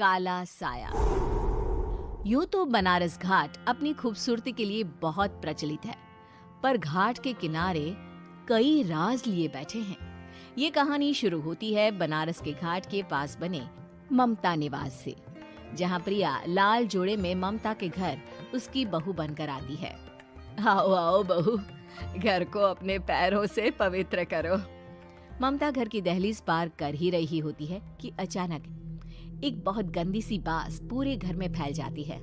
काला साया। यूं तो बनारस घाट अपनी खूबसूरती के लिए बहुत प्रचलित है, पर घाट के किनारे कई राज लिए बैठे हैं। ये कहानी शुरू होती है बनारस के घाट के पास बने ममता निवास से, जहाँ प्रिया लाल जोड़े में ममता के घर उसकी बहू बनकर आती है। आओ आओ बहू, घर को अपने पैरों से पवित्र करो। ममता घर की दहलीज पार कर ही रही होती है कि अचानक एक बहुत गंदी सी बास पूरे घर में फैल जाती है।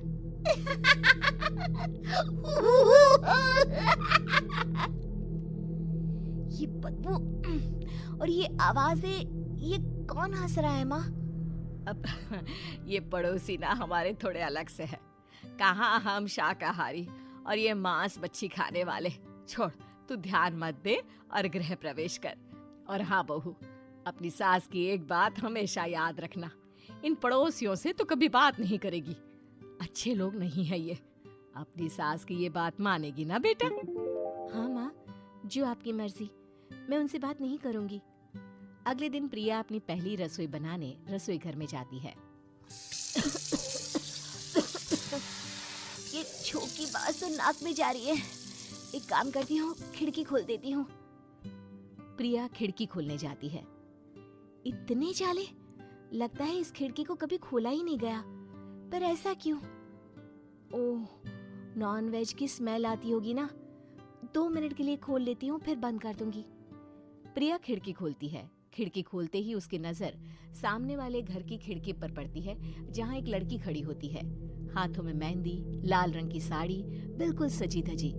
ये बदबू और ये आवाजें, ये कौन हंस रहा है माँ? अब ये पड़ोसी ना हमारे थोड़े अलग से है। कहाँ हम शाकाहारी और ये मांस मच्छी खाने वाले। छोड़, तू ध्यान मत दे और गृह प्रवेश कर। और हाँ बहू, अपनी सास की एक बात हमेशा याद रखना, इन पड़ोसियों से तो कभी बात नहीं करेगी। अच्छे लोग नहीं है ये। अपनी सास की ये बात मानेगी ना बेटा? हाँ माँ, जो आपकी मर्जी, मैं उनसे बात नहीं करूंगी। अगले दिन प्रिया अपनी पहली रसोई बनाने रसोई घर में जाती है। ये छोटी बात तो नाक में जा रही है। एक काम करती हूँ, खिड़की खोल देती हूँ। प्रिया खिड़की खोलने जाती है। इतने जाले, लगता है इस खिड़की को कभी खोला ही नहीं गया। पर ऐसा क्यों? ओह, नॉनवेज की स्मेल आती होगी ना। 2 मिनट के लिए खोल लेती हूँ, फिर बंद कर दूंगी। प्रिया खिड़की खोलती है। खिड़की खोलते ही उसकी नजर सामने वाले घर की खिड़की पर पड़ती है, जहाँ एक लड़की खड़ी होती है। हाथों में मेहंदी, लाल रंग की साड़ी, बिल्कुल सजी धजी,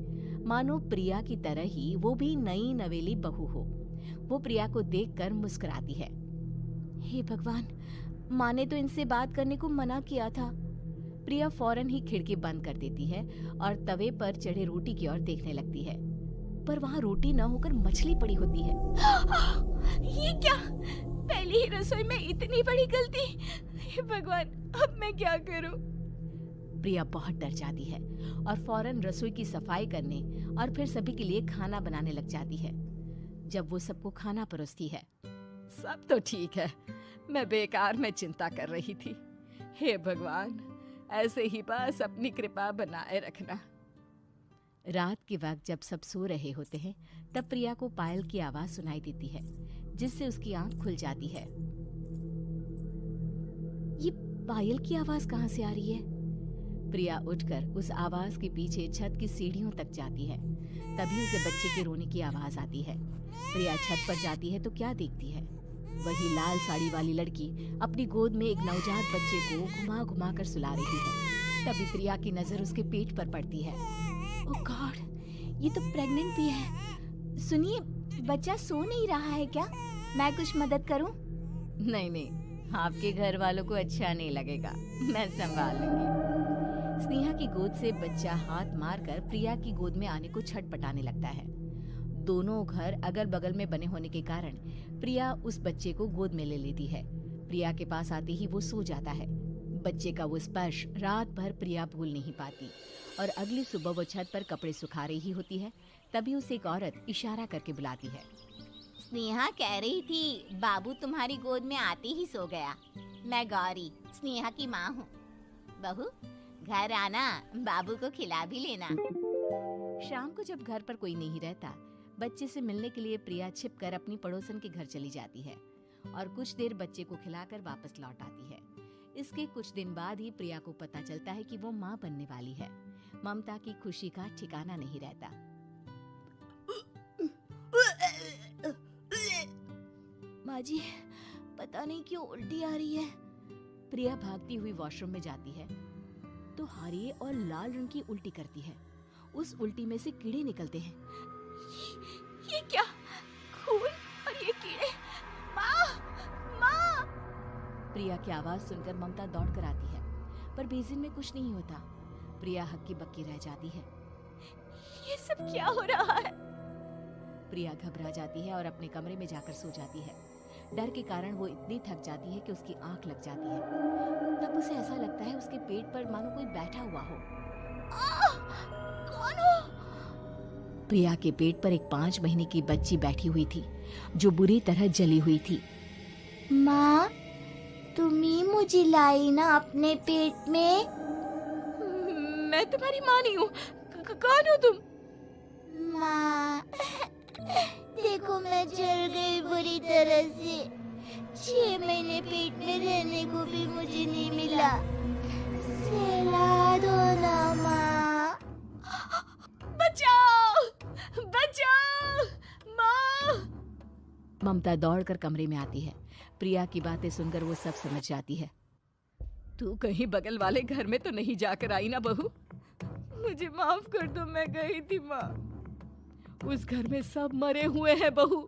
मानो प्रिया की तरह ही वो भी नई नवेली बहू हो। वो प्रिया को देखकर मुस्कुराती है। हे भगवान, माँ ने तो इनसे बात करने को मना किया था। प्रिया फौरन ही खिड़की बंद कर देती है और तवे पर चढ़े रोटी की ओर देखने लगती है, पर वहाँ रोटी न होकर मछली पड़ी होती है। ये क्या? पहली ही रसोई में इतनी बड़ी गलती! हे भगवान, अब मैं क्या करूं? प्रिया बहुत डर जाती है और फौरन रसोई की सफाई करने और फिर सभी के लिए खाना बनाने लग जाती है। जब वो सबको खाना परोसती है, सब तो ठीक है, मैं बेकार में चिंता कर रही थी। हे भगवान, ऐसे ही बस अपनी कृपा बनाए रखना। रात के वक्त जब सब सो रहे होते हैं, तब प्रिया को पायल की आवाज सुनाई देती है, जिससे उसकी आंख खुल जाती है। ये पायल की आवाज कहाँ से आ रही है? प्रिया उठकर उस आवाज के पीछे छत की सीढ़ियों तक जाती है। तभी उसे बच्चे के रोने की आवाज आती है। प्रिया छत पर जाती है तो क्या देखती है? वही लाल साड़ी वाली लड़की अपनी गोद में एक नवजात बच्चे को घुमा घुमा कर सुला रही है। तभी प्रिया की नजर उसके पेट पर पड़ती है। ओह गॉड, ये तो प्रेग्नेंट भी है। सुनिए, बच्चा सो नहीं रहा है क्या? मैं कुछ मदद करूं? नहीं नहीं, आपके घर वालों को अच्छा नहीं लगेगा, मैं संभाल लूंगी। स्नेहा की गोद से बच्चा हाथ मारकर प्रिया की गोद में आने को छटपटाने लगता है। दोनों घर अगल बगल में बने होने के कारण प्रिया उस बच्चे को गोद में ले लेती है। प्रिया के पास आते ही वो सो जाता है। बच्चे का वो स्पर्श रात भर प्रिया भूल नहीं पाती और अगली सुबह वो छत पर कपड़े सुखा रही होती है। तभी उसे एक औरत इशारा करके बुलाती है। स्नेहा कह रही थी बाबू तुम्हारी गोद में आते ही सो गया। मैं गौरी, स्नेहा की माँ हूँ। बहू, घर आना, बाबू को खिला भी लेना। शाम को जब घर पर कोई नहीं रहता, बच्चे से मिलने के लिए प्रिया छिपकर अपनी पड़ोसन के घर चली जाती है और कुछ देर बच्चे को खिलाकर वापस लौट आती है। इसके कुछ दिन बाद ही प्रिया को पता चलता है कि वो माँ बनने वाली है। ममता की खुशी का ठिकाना नहीं रहता। माँ जी, पता नहीं क्यों उल्टी आ रही है। प्रिया भागती हुई वॉशरूम में जाती है तो हरे और लाल रंग की उल्टी करती है। उस उल्टी में से कीड़े निकलते हैं। ये क्या? खून और ये कीड़े! माँ! माँ! प्रिया की आवाज सुनकर ममता दौड़ कर आती है, पर बेसिन में कुछ नहीं होता। प्रिया हक्की बक्की रह जाती है। ये सब क्या हो रहा है? प्रिया घबरा जाती है और अपने कमरे में जाकर सो जाती है। डर के कारण वो इतनी थक जाती है कि उसकी आंख लग जाती है। तब उसे ऐसा लगता है उसके पेट पर मानो कोई बैठा हुआ हो। कौन हो? प्रिया के पेट पर एक 5 महीने की बच्ची बैठी हुई थी, जो बुरी तरह जली हुई थी। माँ, तुम ही मुझे लाई ना अपने पेट में। मैं तुम्हारी माँ नहीं हूँ। कौन हो तुम? माँ, देखो मैं जल गई बुरी तरह से। 6 महीने पेट में रहने को भी मुझे नहीं मिला। सहला दो ना माँ। बचाओ, बचाओ, माँ। ममता दौड़कर कमरे में आती है। प्रिया की बातें सुनकर वो सब समझ जाती है। तू कहीं बगल वाले घर में तो नहीं जाकर आई ना बहू? मुझे माफ कर दो, मैं गई थी माँ। उस घर में सब मरे हुए हैं बहू।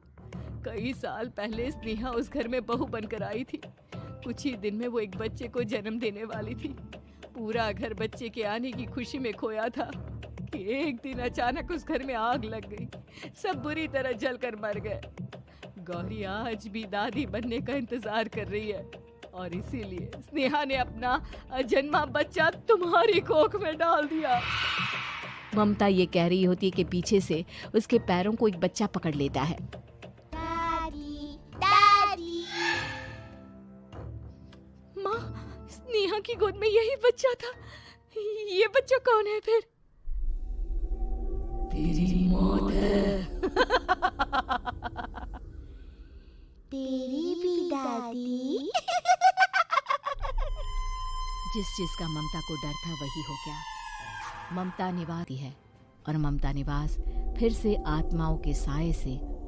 कई साल पहले स्नेहा उस घर में बहू बनकर आई थी। कुछ ही दिन में वो एक बच्चे को जन्म देने वाली थी। पूरा घर बच्चे के आने की खुशी में खोया था कि एक दिन अचानक उस घर में आग लग गई। सब बुरी तरह जलकर मर गए। गौरी आज भी दादी बनने का इंतजार कर रही है और इसीलिए स्नेहा ने अपना अजन्मा बच्चा तुम्हारी कोख में डाल दिया। ममता ये कह रही होती है कि पीछे से उसके पैरों को एक बच्चा पकड़ लेता है। दादी, दादी। माँ, स्नेहा की गोद में यही बच्चा था। ये बच्चा कौन है फिर? तेरी मौत है। तेरी भी दादी। जिस चीज का ममता को डर था वही हो गया। ममता निवासी है और ममता निवास फिर से आत्माओं के साए से